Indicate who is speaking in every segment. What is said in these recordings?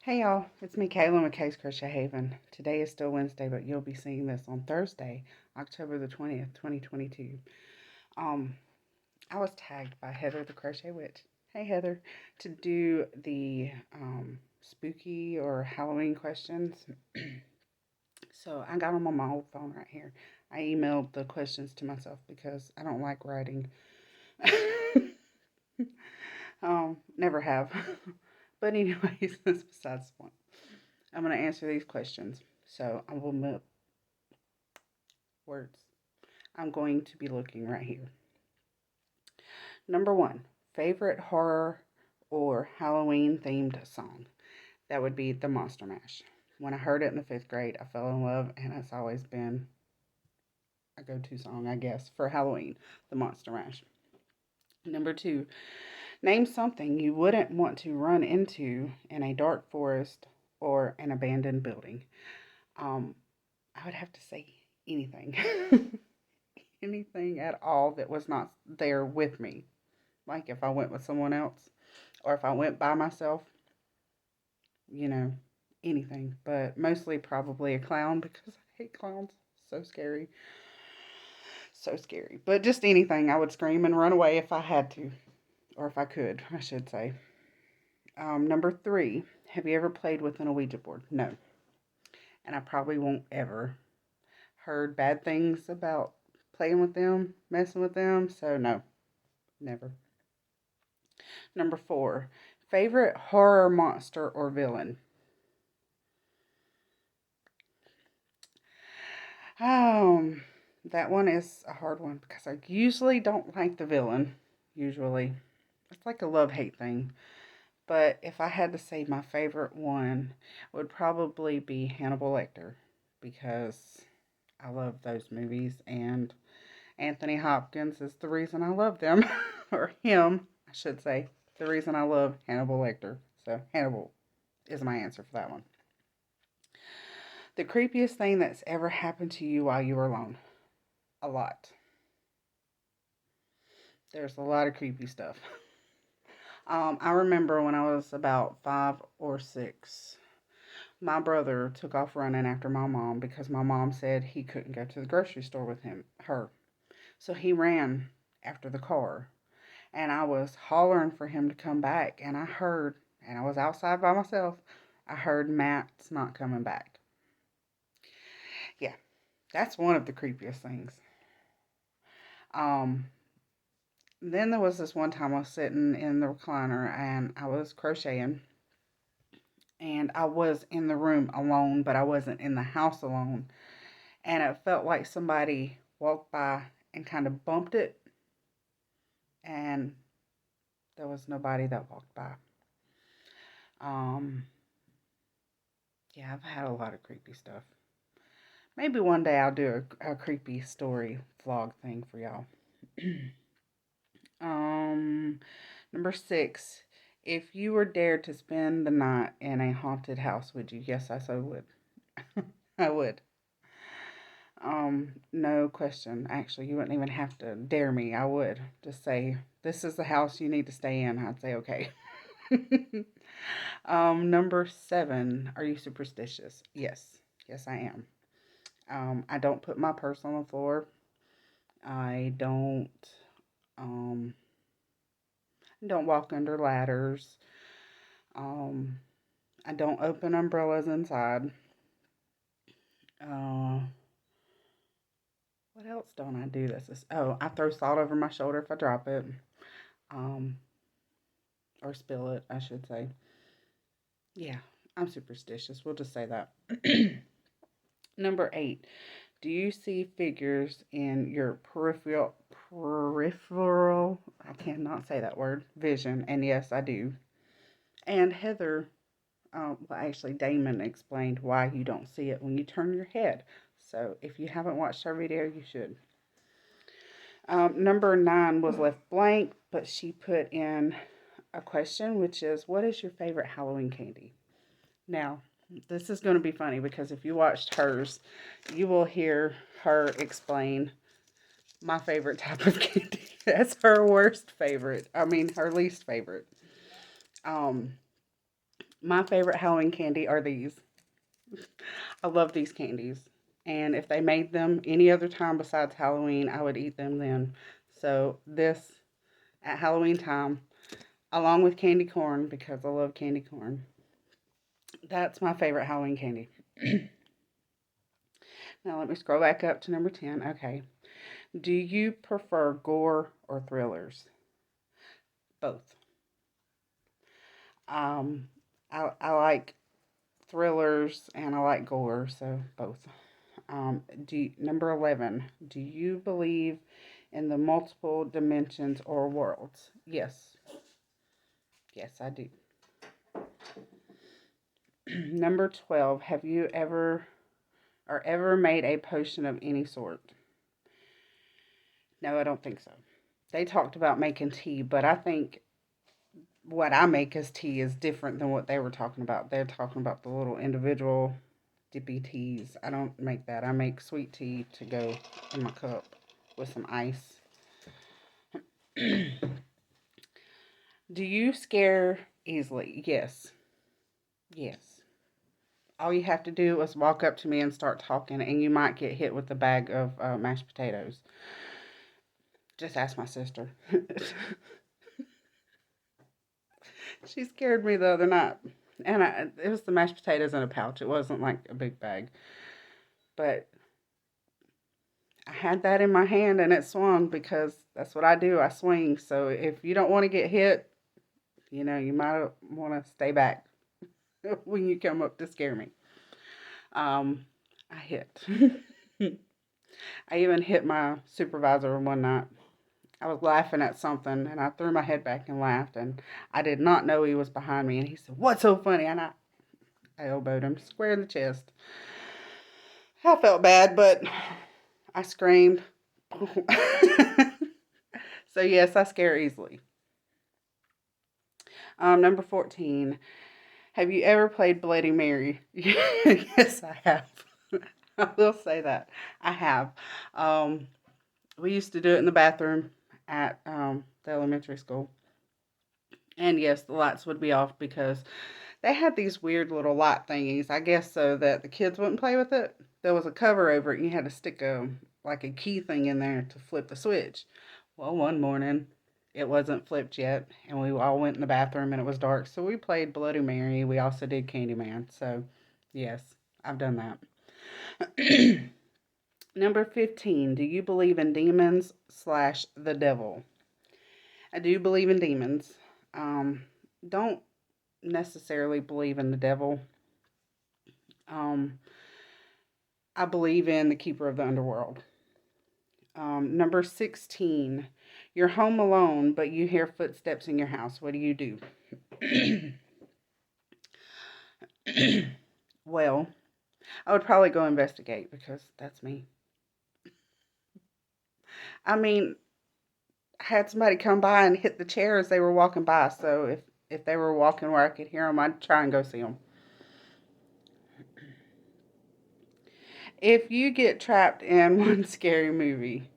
Speaker 1: Hey y'all, it's me Kaylin with kayscrochethaven. Today is still Wednesday, but you'll be seeing this on Thursday, October the 20th, 2022. Um, I was tagged by Heather the Crochet Witch. Hey Heather, to do the spooky or Halloween questions. So I got them on my old phone right here. I emailed the questions to myself because I don't like writing. Never have. But anyways, that's besides the point. I'm going to answer these questions. So I will move words. I'm going to be looking right here. Number one, favorite horror or Halloween themed song. That would be the Monster Mash. When I heard it in the fifth grade, I fell in love, and it's always been a go-to song, I guess, for Halloween, the Monster Mash. Number two, name something you wouldn't want to run into in a dark forest or an abandoned building. Um, I would have to say anything. Anything at all that was not there with me. Like if I went with someone else or if I went by myself, you know, anything. But mostly probably a clown because I hate clowns. So scary. So scary. But just anything. I would scream and run away if I had to. Or if I could, I should say. Number three, have you ever played with an Ouija board? No. And I probably won't ever. Heard bad things about playing with them, messing with them. So no, never. Number four, favorite horror monster or villain? Um, that one is a hard one because I usually don't like the villain. Usually, it's like a love-hate thing. But if I had to say my favorite one, it would probably be Hannibal Lecter because I love those movies and Anthony Hopkins is the reason I love them, or him, I should say, the reason I love Hannibal Lecter. So Hannibal is my answer for that one. The creepiest thing that's ever happened to you while you were alone? A lot. There's a lot of creepy stuff. I remember when I was about 5 or 6, my brother took off running after my mom because my mom said he couldn't go to the grocery store with her. So he ran after the car, and I was hollering for him to come back, and I was outside by myself. I heard Matt's not coming back. Yeah, that's one of the creepiest things. Um, then there was this one time I was sitting in the recliner and I was crocheting, and I was in the room alone, but I wasn't in the house alone. And it felt like somebody walked by and kind of bumped it, and there was nobody that walked by. Um, yeah, I've had a lot of creepy stuff. Maybe one day I'll do a creepy story vlog thing for y'all. um, Number 6. If you were dared to spend the night in a haunted house, would you? Yes, I so would. I would. No question. Actually, you wouldn't even have to dare me. I would. Just say, this is the house you need to stay in. I'd say, okay. Number 7. Are you superstitious? Yes. Yes, I am. I don't put my purse on the floor. I um, don't walk under ladders. Um, I don't open umbrellas inside. Uh, what else don't I do? I throw salt over my shoulder if I drop it, um, or spill it, I should say. Yeah, I'm superstitious. We'll just say that. Number 8. Do you see figures in your peripheral? I cannot say that word. Vision, and yes, I do. And Heather, well, actually, Damon explained why you don't see it when you turn your head. So if you haven't watched our video, you should. Number 9 was left blank, but she put in a question, which is, what is your favorite Halloween candy? Now, this is going to be funny because if you watched hers, you will hear her explain my favorite type of candy. That's her worst favorite. I mean, her least favorite. Um, My favorite Halloween candy are these. I love these candies. And if they made them any other time besides Halloween, I would eat them then. So this at Halloween time, along with candy corn, because I love candy corn. That's my favorite Halloween candy. Now let me scroll back up to number 10. Okay. Do you prefer gore or thrillers? Both. Um, I like thrillers and I like gore, so both. Number 11. Do you believe in the multiple dimensions or worlds? Yes. Yes, I do. Number 12. Have you ever made a potion of any sort? No, I don't think so. They talked about making tea, but I think what I make as tea is different than what they were talking about. They're talking about the little individual dippy teas. I don't make that. I make sweet tea to go in my cup with some ice. Do you scare easily? Yes. Yes. All you have to do is walk up to me and start talking, and you might get hit with a bag of mashed potatoes. Just ask my sister. She scared me the other night. And it was the mashed potatoes in a pouch. It wasn't like a big bag. But I had that in my hand and it swung because that's what I do. I swing. So if you don't want to get hit, you might want to stay back when you come up to scare me. I hit. I even hit my supervisor one night. I was laughing at something and I threw my head back and laughed, and I did not know he was behind me, and he said, "What's so funny?" And I elbowed him square in the chest. I felt bad, but I screamed. So yes, I scare easily. Number 14. Have you ever played Bloody Mary? Yes, I have. I will say that. I have. We used to do it in the bathroom at the elementary school. And yes, the lights would be off because they had these weird little light thingies, I guess, so that the kids wouldn't play with it. There was a cover over it, and you had to stick like a key thing in there to flip the switch. Well, one morning, it wasn't flipped yet, and we all went in the bathroom, and it was dark, so we played Bloody Mary. We also did Candyman, so yes, I've done that. Number 15, do you believe in demons / the devil? I do believe in demons. Don't necessarily believe in the devil. Um, I believe in the keeper of the underworld. Number 16, you're home alone, but you hear footsteps in your house. What do you do? Well, I would probably go investigate because that's me. I mean, I had somebody come by and hit the chair as they were walking by, so if they were walking where I could hear them, I'd try and go see them. If you get trapped in one scary movie,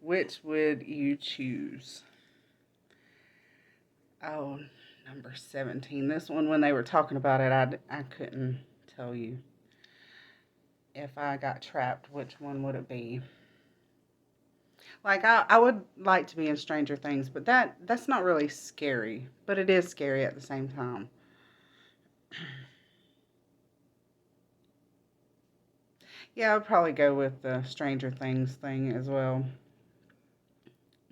Speaker 1: which would you choose? Oh, number 17. This one, when they were talking about it, I couldn't tell you. If I got trapped, which one would it be? Like, I would like to be in Stranger Things, but that's not really scary. But it is scary at the same time. Yeah, I would probably go with the Stranger Things thing as well.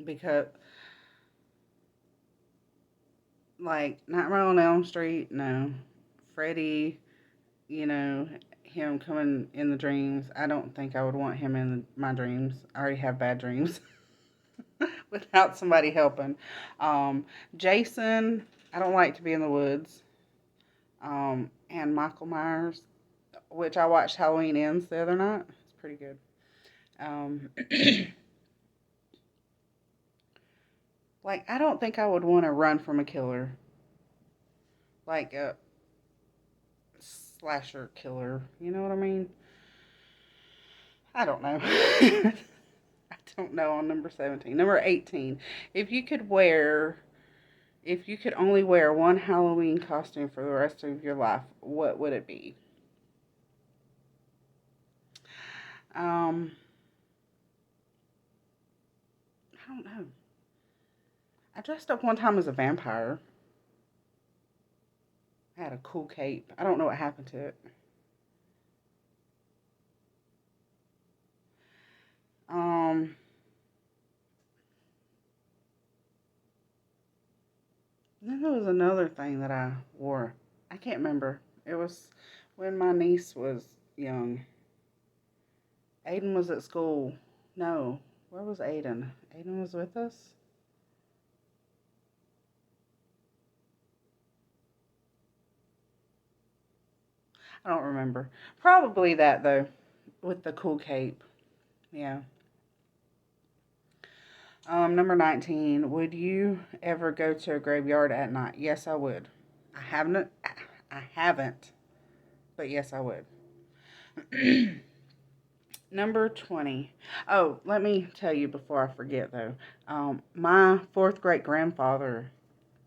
Speaker 1: Because, like, Nightmare on Elm Street, no. Freddy, you know, him coming in the dreams. I don't think I would want him in my dreams. I already have bad dreams without somebody helping. Jason, I don't like to be in the woods. And Michael Myers, which I watched Halloween Ends the other night. It's pretty good. Um, like, I don't think I would want to run from a killer. Like a slasher killer. You know what I mean? I don't know. I don't know on number 17. Number 18. If you could wear If you could only wear one Halloween costume for the rest of your life, what would it be? Um, I don't know. I dressed up one time as a vampire. I had a cool cape. I don't know what happened to it. Um, then there was another thing that I wore. I can't remember. It was when my niece was young. Aiden was at school. No, where was Aiden? Aiden was with us? I don't remember. Probably that, though, with the cool cape. Yeah. Number 19. Would you ever go to a graveyard at night? Yes, I would. I haven't. I haven't, but yes, I would. Number 20. Oh, let me tell you before I forget, though. My fourth great grandfather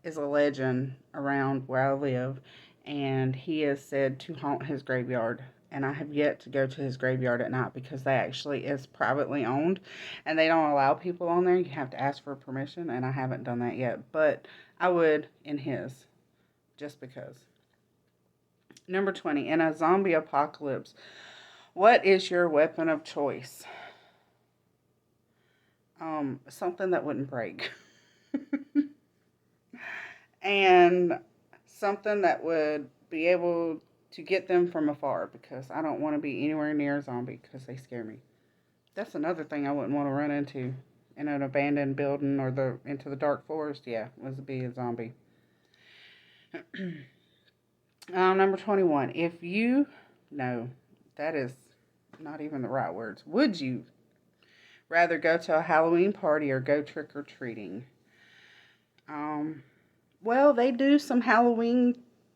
Speaker 1: is a legend around where I live, and he is said to haunt his graveyard. And I have yet to go to his graveyard at night because that actually is privately owned, and they don't allow people on there. You have to ask for permission, and I haven't done that yet. But I would in his, just because. Number 20. In a zombie apocalypse, what is your weapon of choice? Something that wouldn't break. And something that would be able to get them from afar, because I don't want to be anywhere near a zombie because they scare me. That's another thing I wouldn't want to run into in an abandoned building or into the dark forest. Yeah, was to be a zombie. Number 21. If you, no, that is not even the right words. Would you rather go to a Halloween party or go trick or treating? Um, well, they do some Halloween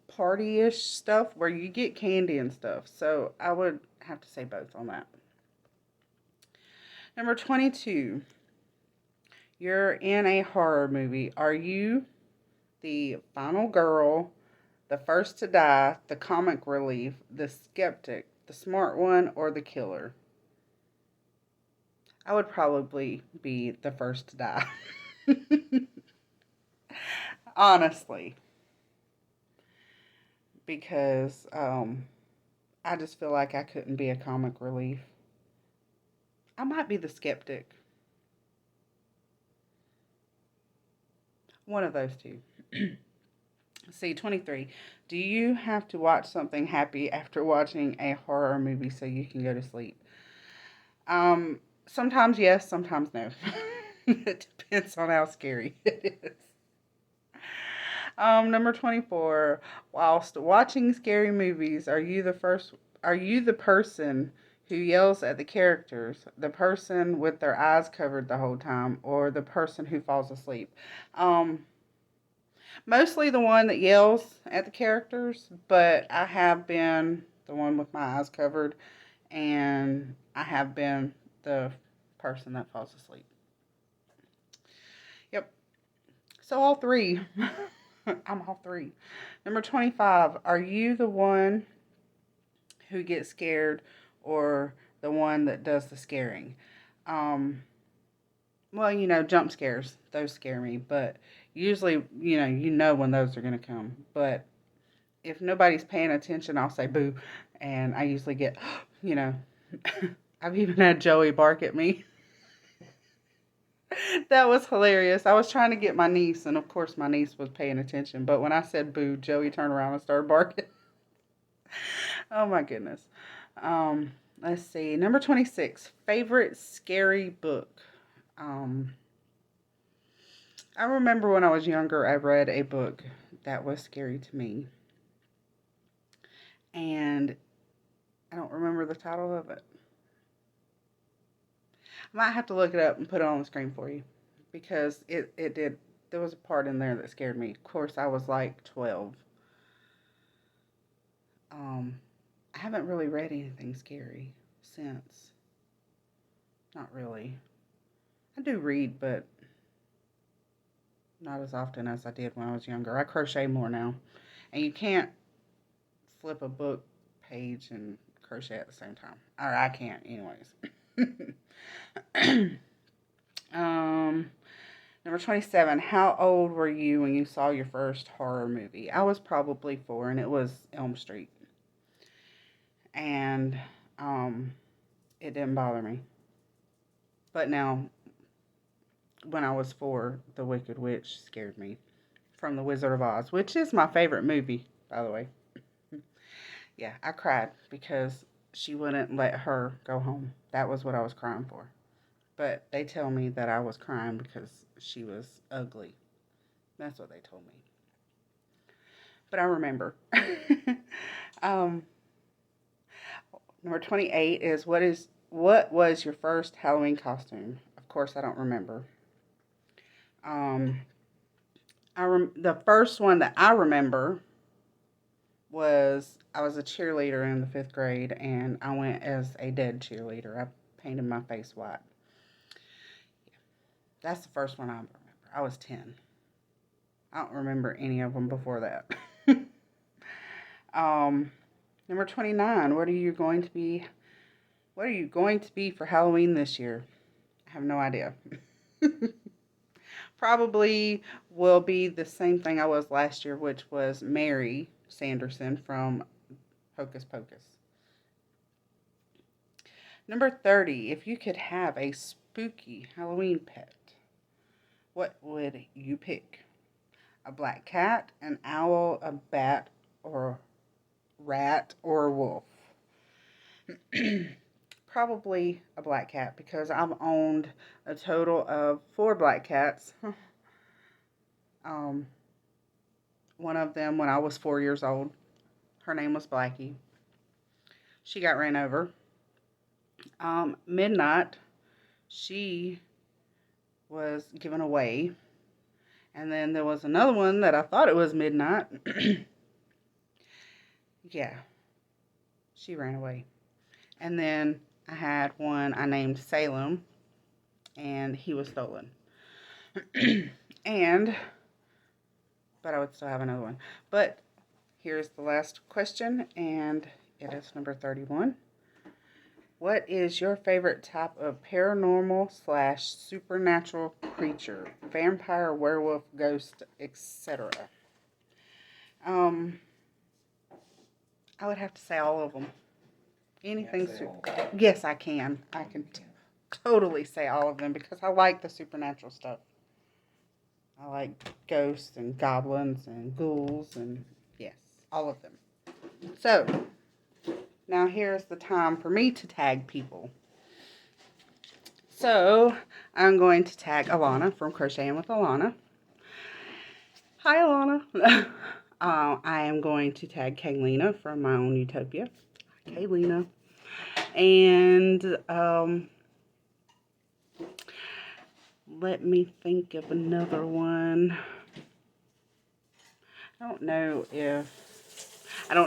Speaker 1: party-ish stuff where you get candy and stuff. So I would have to say both on that. Number 22. You're in a horror movie. Are you the final girl, the first to die, the comic relief, the skeptic, the smart one, or the killer? I would probably be the first to die. Honestly. Because I just feel like I couldn't be a comic relief. I might be the skeptic. One of those two. See, 23. Do you have to watch something happy after watching a horror movie so you can go to sleep? Sometimes yes, sometimes no. It depends on how scary it is. Number 24. Whilst watching scary movies, are you the person who yells at the characters, the person with their eyes covered the whole time, or the person who falls asleep? Um, Mostly the one that yells at the characters, but I have been the one with my eyes covered, and I have been the person that falls asleep. Yep. So all three. I'm all three. Number 25. Are you the one who gets scared or the one that does the scaring? Um, well, jump scares. Those scare me. But usually, you know when those are going to come. But if nobody's paying attention, I'll say boo. And I usually get, you know, I've even had Joey bark at me. That was hilarious. I was trying to get my niece, and of course my niece was paying attention. But when I said boo, Joey turned around and started barking. Oh my goodness. Let's see. Number 26. Favorite scary book. Um, I remember when I was younger, I read a book that was scary to me. And I don't remember the title of it. I might have to look it up and put it on the screen for you. Because it did. There was a part in there that scared me. Of course, I was like 12. I haven't really read anything scary since. Not really. I do read, but Not as often as I did when I was younger. I crochet more now. And you can't flip a book page and crochet at the same time. Or I can't, anyways. um, Number 27. How old were you when you saw your first horror movie? I was probably 4, and it was Elm Street. And it didn't bother me. But now, when I was 4, The Wicked Witch scared me from The Wizard of Oz, which is my favorite movie, by the way. Yeah, I cried because she wouldn't let her go home. That was what I was crying for. But they tell me that I was crying because she was ugly. That's what they told me. But I remember. um, Number 28 is what was your first Halloween costume? Of course, I don't remember. The first one that I remember was I was a cheerleader in the 5th grade, and I went as a dead cheerleader. I painted my face white. Yeah, that's the first one I remember. I was 10. I don't remember any of them before that. Number 29. What are you going to be for Halloween this year? I have no idea. Probably will be the same thing I was last year, which was Mary Sanderson from Hocus Pocus. Number 30. If you could have a spooky Halloween pet, what would you pick? A black cat, an owl, a bat, or a rat, or a wolf? Probably a black cat, because I've owned a total of 4 black cats. One of them when I was 4 years old. Her name was Blackie. She got ran over. Midnight, she was given away. And then there was another one that I thought it was Midnight. Yeah, she ran away. And then I had one I named Salem, and he was stolen. But I would still have another one. But here's the last question, and it is number 31. What is your favorite type of paranormal / supernatural creature? Vampire, werewolf, ghost, etc. I would have to say all of them. Anything super. Yes, I can. I can totally say all of them because I like the supernatural stuff. I like ghosts and goblins and ghouls and yes, all of them. So, now here's the time for me to tag people. So, I'm going to tag Alana from Crocheting with Alana. Hi, Alana. I am going to tag Kaylina from My Own Utopia. Hi, Kaylina. And let me think of another one. I don't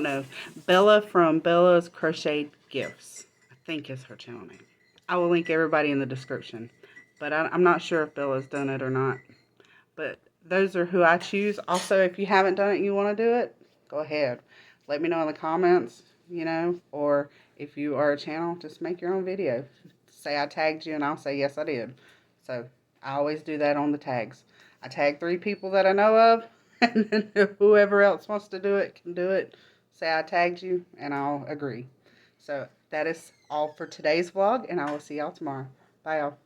Speaker 1: know. Bella from Bella's Crochet Gifts, I think is her channel name. I will link everybody in the description. But I'm not sure if Bella's done it or not. But those are who I choose. Also, if you haven't done it and you want to do it, go ahead. Let me know in the comments, or if you are a channel, just make your own video. Say I tagged you and I'll say, yes, I did. So I always do that on the tags. I tag 3 people that I know of, and then whoever else wants to do it can do it. Say I tagged you, and I'll agree. So that is all for today's vlog, and I will see y'all tomorrow. Bye, y'all.